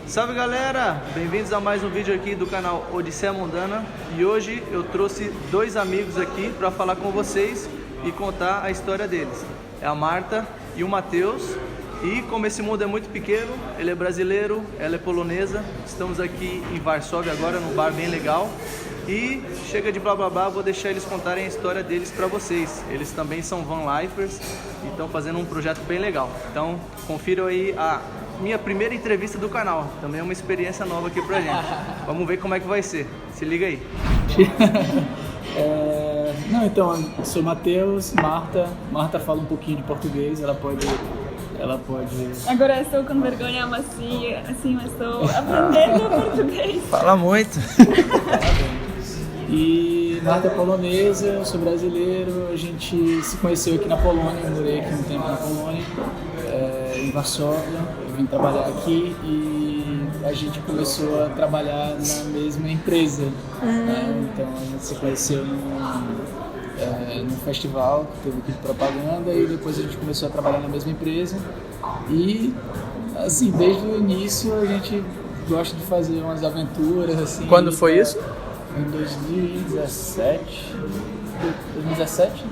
Salve galera, bem-vindos a mais um vídeo aqui do canal Odisseia Mundana. E hoje eu trouxe dois amigos aqui para falar com vocês e contar a história deles. É a Marta e o Matheus. E como esse mundo é muito pequeno, ele é brasileiro, ela é polonesa. Estamos aqui em Varsóvia agora, num bar bem legal. E chega de blá blá blá, vou deixar eles contarem a história deles para vocês. Eles também são van lifers e estão fazendo um projeto bem legal. Então confiram aí a minha primeira entrevista do canal. Também é uma experiência nova aqui pra gente. Vamos ver como é que vai ser. Se liga aí. Então, eu sou Matheus, Marta fala um pouquinho de português, ela pode... Agora eu estou com vergonha, mas sim, assim, eu estou aprendendo português. Fala muito. E Marta é polonesa, eu sou brasileiro, a gente se conheceu aqui na Polônia, eu morei aqui um tempo na Polônia, em Varsóvia, eu vim trabalhar aqui e a gente começou a trabalhar na mesma empresa, né? Então a gente se conheceu num festival que teve aqui de propaganda e depois a gente começou a trabalhar na mesma empresa e assim, desde o início a gente gosta de fazer umas aventuras assim. Quando foi isso? Em 2017? 2017?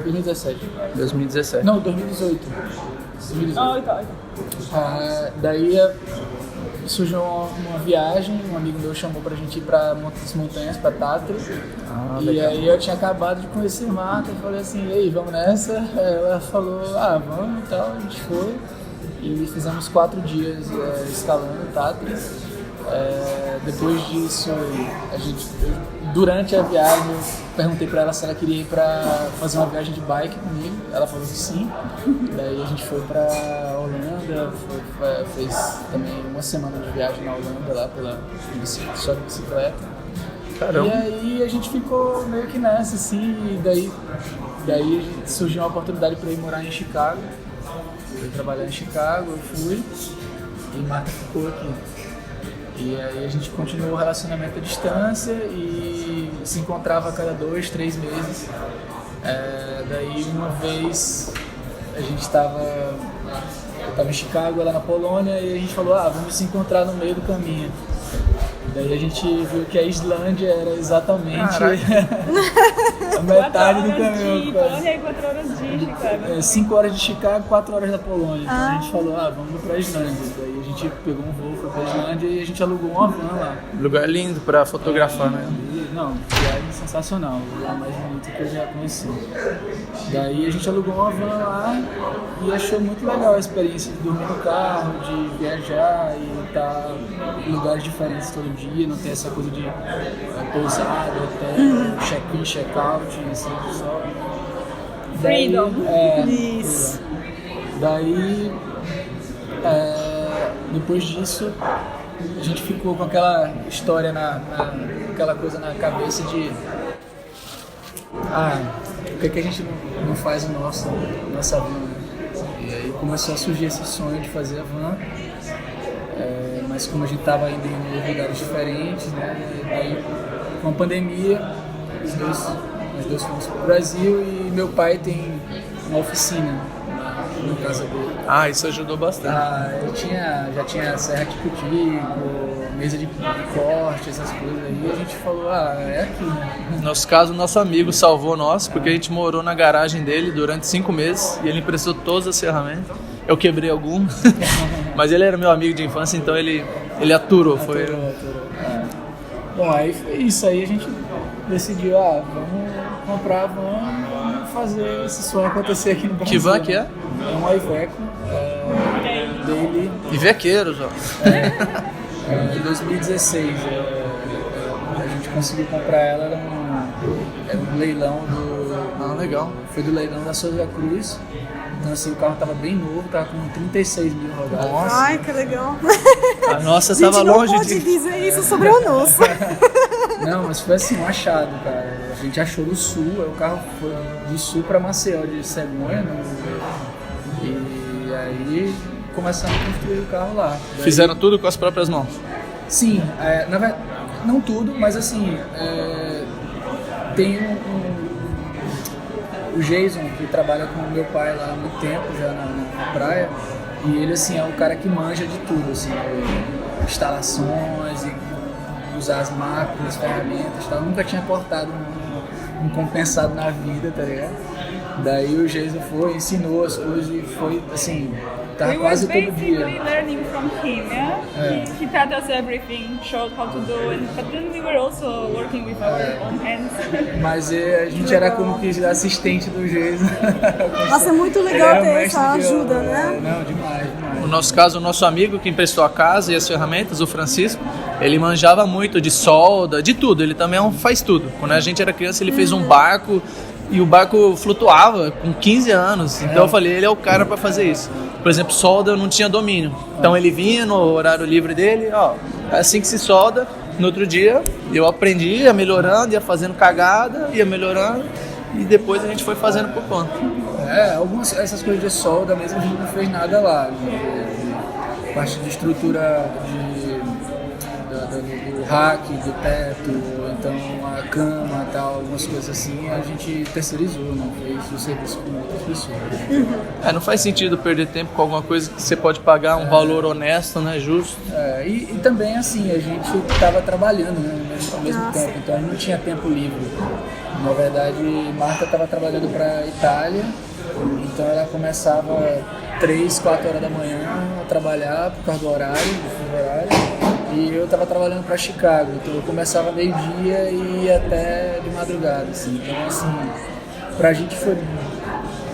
2017. Não, 2018. Daí surgiu uma viagem, um amigo meu chamou pra gente ir pra as montanhas, pra Tatra. E legal. aí eu tinha acabado de conhecer Marta e falei assim, e aí, vamos nessa? Ela falou, vamos e tal, a gente foi. E fizemos 4 dias escalando Tatra. Depois disso, durante a viagem, eu perguntei pra ela se ela queria ir pra fazer uma viagem de bike comigo. Ela falou que sim. Daí a gente foi pra Holanda, fez também uma semana de viagem na Holanda, lá só de bicicleta. Caramba. E aí a gente ficou meio que nessa, assim, e daí surgiu uma oportunidade pra ir morar em Chicago. Eu ia trabalhar em Chicago, eu fui, e Marta ficou aqui. E aí a gente continuou o relacionamento à distância e se encontrava a cada 2, 3 meses. Daí uma vez eu estava em Chicago, ela na Polônia, e a gente falou, vamos se encontrar no meio do caminho. Daí a gente viu que a Islândia era exatamente a metade do caminho. 4 horas de Chicago. 5 horas de Chicago, 4 horas da Polônia. Então a gente falou, vamos pra Islândia. Daí a gente pegou um voo, foi pra Islândia e a gente alugou uma van lá. Lugar lindo pra fotografar, né? Não, viagem sensacional, o lugar mais bonito que eu já conheci. Daí a gente alugou uma van lá e achou muito legal a experiência de dormir no carro, de viajar e estar em lugares diferentes todo dia, não ter essa coisa de pousada, hotel, check-in, check-out, assim, só. Freedom. Isso. Daí, depois disso, a gente ficou com aquela história, aquela coisa na cabeça de por que a gente não faz nossa van? E aí começou a surgir esse sonho de fazer a van, mas como a gente estava indo em lugares diferentes, né? Aí com a pandemia, nós dois fomos para o Brasil e meu pai tem uma oficina na casa dele. Isso ajudou bastante. Já tinha serra de cultivo, mesa de corte, essas coisas aí. A gente falou, é aqui, né? No nosso caso, nosso amigo salvou nós, porque a gente morou na garagem dele durante 5 meses e ele emprestou todas as ferramentas. Eu quebrei algumas, mas ele era meu amigo de infância, então ele aturou. Aturou. Bom, aí foi isso. Aí a gente decidiu, vamos comprar a van, vamos fazer esse sonho acontecer aqui no Brasil. Que van que é? É um Iveco dele. Ivequeiros, ó. Em 2016. A gente conseguiu comprar ela, era um leilão legal. Foi do leilão da Souza Cruz. Então assim, o carro tava bem novo, tava com 36 mil rodadas. Nossa. Ai, que legal. A nossa Gente, tava não longe pode de... dizer isso sobre o nosso. Não, mas foi assim, um achado, cara. A gente achou no sul, aí o carro foi de sul pra Maceió, de Cegonha, né? E aí começamos a construir o carro lá. Daí, Fizeram tudo com as próprias mãos? Sim, na verdade, não tudo, mas assim, tem o Jason, que trabalha com o meu pai lá há muito tempo, já na praia, e ele assim, é o cara que manja de tudo, assim, instalações e usar as máquinas, ferramentas e tal. Eu nunca tinha cortado um compensado na vida, tá ligado? Daí o Jason foi, ensinou as coisas e foi assim, tava quase todo dia. We were basically learning from him, yeah? He taught us everything, showed how to do it, but then we were also working with our own hands. Mas a gente era como que assistente do Jason. Nossa, é muito legal ter essa ajuda, né? Não, demais. No nosso caso, o nosso amigo que emprestou a casa e as ferramentas, o Francisco, ele manjava muito de solda, de tudo. Ele também faz tudo. Quando a gente era criança, ele fez um barco e o barco flutuava com 15 anos. Então eu falei, ele é o cara para fazer isso. Por exemplo, solda eu não tinha domínio. Então ele vinha no horário livre dele, ó, é assim que se solda. No outro dia eu aprendi, ia melhorando, ia fazendo cagada, ia melhorando. E depois a gente foi fazendo por conta. Algumas essas coisas de solda mesmo a gente não fez nada lá. Parte de estrutura do rack, do teto, então a cama e tal, algumas coisas assim, a gente terceirizou, não fez o serviço com outras pessoas. Não faz sentido perder tempo com alguma coisa que você pode pagar um valor honesto, né, justo. E também assim, a gente estava trabalhando, né, ao mesmo tempo, então a gente não tinha tempo livre. Na verdade, Marta estava trabalhando para a Itália, então ela começava 3, 4 horas da manhã a trabalhar por causa do horário, e eu estava trabalhando para Chicago, então eu começava meio-dia e ia até de madrugada, assim. Então, assim, pra gente foi...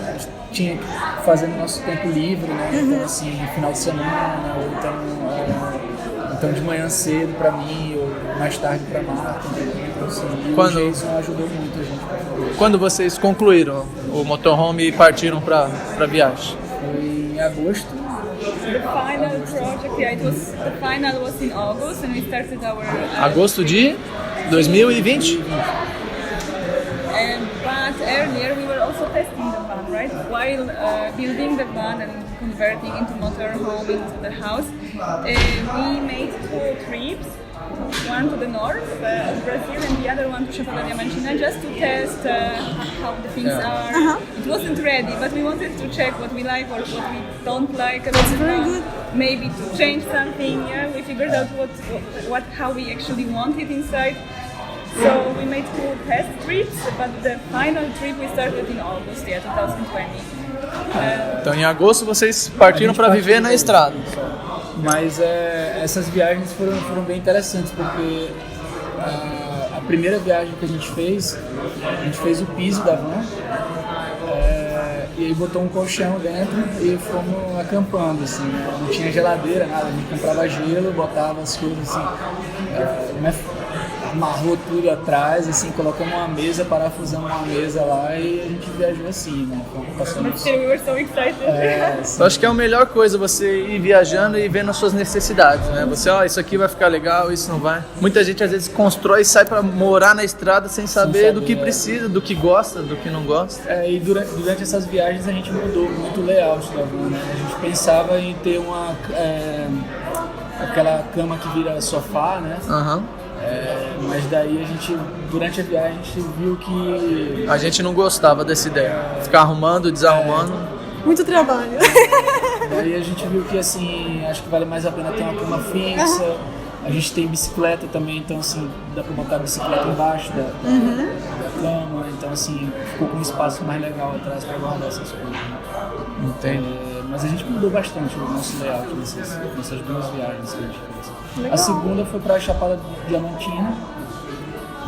A gente tinha que fazer no nosso tempo livre, né? Então, assim, final de semana, ou então de manhã cedo pra mim, ou mais tarde pra Marta, então, assim, e o Jason ajudou muito a gente. Quando vocês concluíram o motorhome e partiram pra viagem? Foi em agosto. The final project, the final was in August, and we started our. Agosto de 2020? But earlier we were also testing the van, right? While building the van and converting into motorhome into the house, we made 2 trips. One to the north, Brazil, and the other one to Chapada Diamantina, just to test how the things are. It wasn't ready, but we wanted to check what we like or what we don't like. That's very good. Maybe to change something. Yeah, we figured out how we actually want it inside. So we made 2 test trips, but the final trip we started in August, 2020. Então em agosto vocês partiram para viver na estrada. Mas essas viagens foram bem interessantes, porque a primeira viagem que a gente fez o piso da van, e aí botou um colchão dentro e fomos acampando, assim, né? Não tinha geladeira, nada, a gente comprava gelo, botava as coisas assim, amarrou tudo atrás, assim, colocamos uma mesa, parafusamos uma mesa lá e a gente viajou assim, né? But still, we were so excited. Eu acho que é a melhor coisa você ir viajando e vendo as suas necessidades, né? Você, isso aqui vai ficar legal, isso não vai. Muita gente às vezes constrói e sai pra morar na estrada sem saber do que precisa, do que gosta, do que não gosta. E durante essas viagens a gente mudou muito o layout da van, né? A gente pensava em ter aquela cama que vira sofá, né? Mas daí durante a viagem, a gente viu que... A gente não gostava dessa ideia, ficar arrumando, desarrumando. Muito trabalho. Daí a gente viu que, assim, acho que vale mais a pena ter uma cama fixa. A gente tem bicicleta também, então, assim, dá pra botar a bicicleta embaixo da cama. Então, assim, ficou com um espaço mais legal atrás pra guardar essas coisas. Entendi. Mas a gente mudou bastante o nosso layout nessas 2 viagens que a gente fez. Legal. A segunda foi pra Chapada Diamantina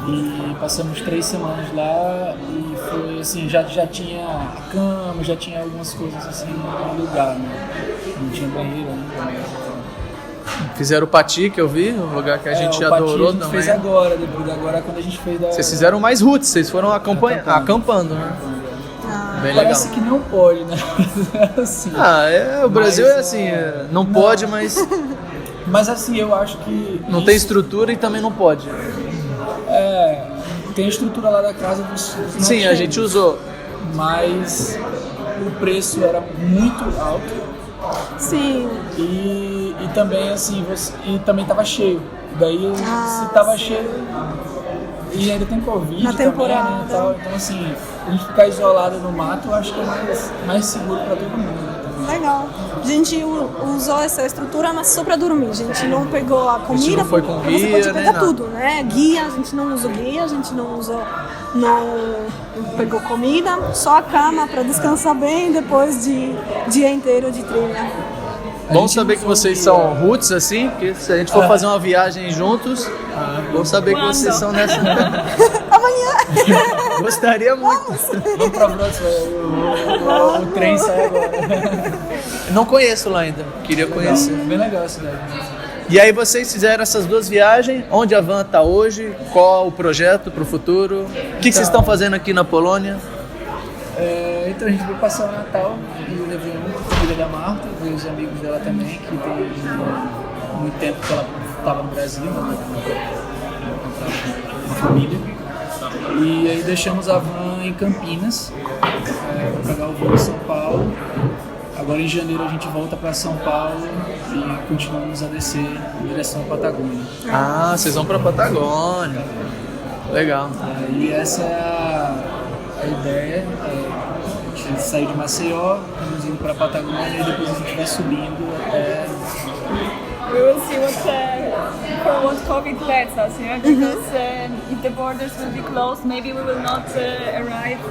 e passamos 3 semanas lá e foi assim, já tinha a cama, já tinha algumas coisas assim no lugar, né? Não tinha banheiro ainda. Fizeram o Pati, que eu vi, um lugar que a gente adorou a gente também. Fez agora quando a gente fez Vocês fizeram mais roots, vocês foram acampando, né? Bem Parece legal. Que não pode, né? Assim. O Brasil é assim, não pode, mas... Mas assim, eu acho que... Não tem estrutura e também não pode. Tem a estrutura lá da casa dos Sim, a gente usou. Mas o preço era muito alto. Sim. E também assim, e também tava cheio. Daí se tava cheio... E ainda tem Covid na temporada também, né, e tal. Então assim, a gente ficar isolado no mato, eu acho que é mais seguro pra todo mundo, né, também. Legal. A gente usou essa estrutura, mas só para dormir. A gente não pegou a comida. não foi com porque você guia, pode pegar né? tudo, né? Guia, a gente não usou guia, a gente não usou, não pegou comida, só a cama para descansar bem depois de dia inteiro de trilha. Bom saber que vocês são roots, assim, porque se a gente for fazer uma viagem juntos, bom saber que vocês são nessa... Amanhã! Gostaria muito. Vamos pra próxima, o trem sai agora. Não conheço lá ainda, queria conhecer. Bem legal a cidade. E aí vocês fizeram essas duas viagens, onde a van está hoje, qual o projeto para o futuro, o que vocês estão fazendo aqui na Polônia? Então a gente veio passar o Natal e eu levei a família da Marta, veio os amigos dela também, que tem muito tempo que ela estava no Brasil, né, uma família. E aí deixamos a van em Campinas para pegar o voo em São Paulo. Agora em janeiro a gente volta para São Paulo e continuamos a descer em direção à Patagônia. Ah, vocês vão para Patagônia. Legal. E essa é a ideia. A gente sair de Maceió, vamos indo para Patagônia e depois a gente vai subindo até... We will see what COVID lets us, yeah? Because if the borders will be closed, maybe we will not arrive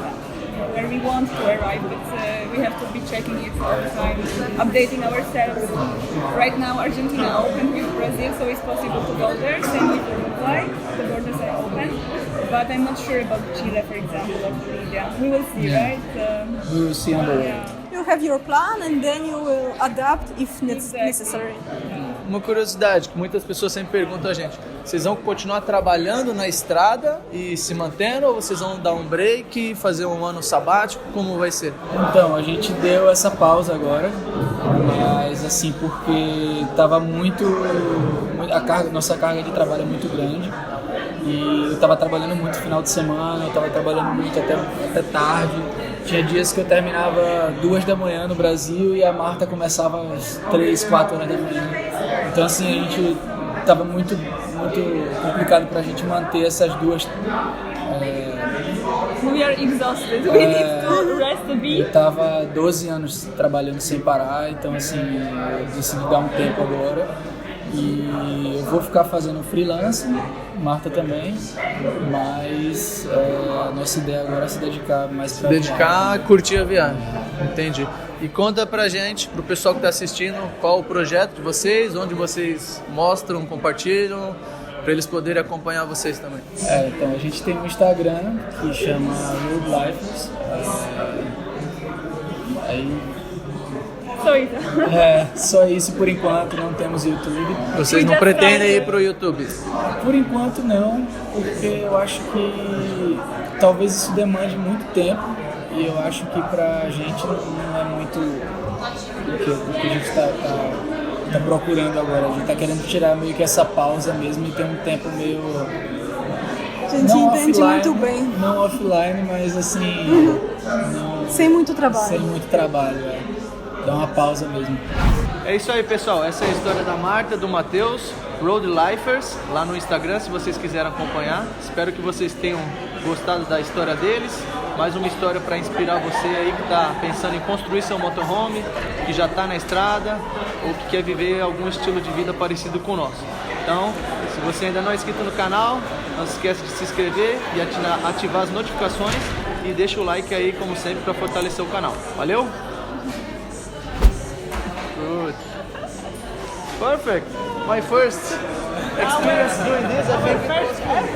where we want to arrive, but we have to be checking it all the time, updating ourselves. Right now Argentina opened with Brazil, so it's possible to go there, same with Uruguay, the borders are open, but I'm not sure about Chile, for example, or Bolivia. We will see, right? We will see on the way. Yeah. You have your plan and then you will adapt if necessary. Uma curiosidade que muitas pessoas sempre perguntam a gente, vocês vão continuar trabalhando na estrada e se mantendo ou vocês vão dar um break, fazer um ano sabático, como vai ser? Então, a gente deu essa pausa agora, mas assim, porque estava nossa carga de trabalho é muito grande e eu estava trabalhando muito no final de semana, eu estava trabalhando muito até tarde. Tinha dias que eu terminava 2 da manhã no Brasil e a Marta começava às 3, 4 horas da manhã. Então assim, a gente estava muito complicado para a gente manter essas duas. We are exhausted. We need to rest a Eu bit. estava 12 anos trabalhando sem parar, então assim, eu decidi dar um tempo agora. E eu vou ficar fazendo freelance, Marta também, mas a nossa ideia agora é se dedicar mais para Dedicar a curtir a viagem, entendi. E conta pra gente, pro pessoal que tá assistindo, qual o projeto de vocês, onde vocês mostram, compartilham, para eles poderem acompanhar vocês também. Então a gente tem um Instagram que chama Road Lifers. Só isso por enquanto, não temos YouTube. Vocês não pretendem ir pro YouTube? Por enquanto não, porque eu acho que talvez isso demande muito tempo e eu acho que pra gente não é muito o que a gente tá procurando agora. A gente tá querendo tirar meio que essa pausa mesmo e ter um tempo meio... A gente entende muito bem. Não offline, mas assim... Sem muito trabalho. Sem muito trabalho, Dá uma pausa mesmo. É isso aí, pessoal. Essa é a história da Marta, do Matheus, Road Lifers, lá no Instagram, se vocês quiserem acompanhar. Espero que vocês tenham gostado da história deles. Mais uma história para inspirar você aí que está pensando em construir seu motorhome, que já está na estrada ou que quer viver algum estilo de vida parecido com o nosso. Então, se você ainda não é inscrito no canal, não se esqueça de se inscrever e ativar as notificações e deixa o like aí, como sempre, para fortalecer o canal. Valeu? Good. Perfect. My first experience doing this, I think it was good.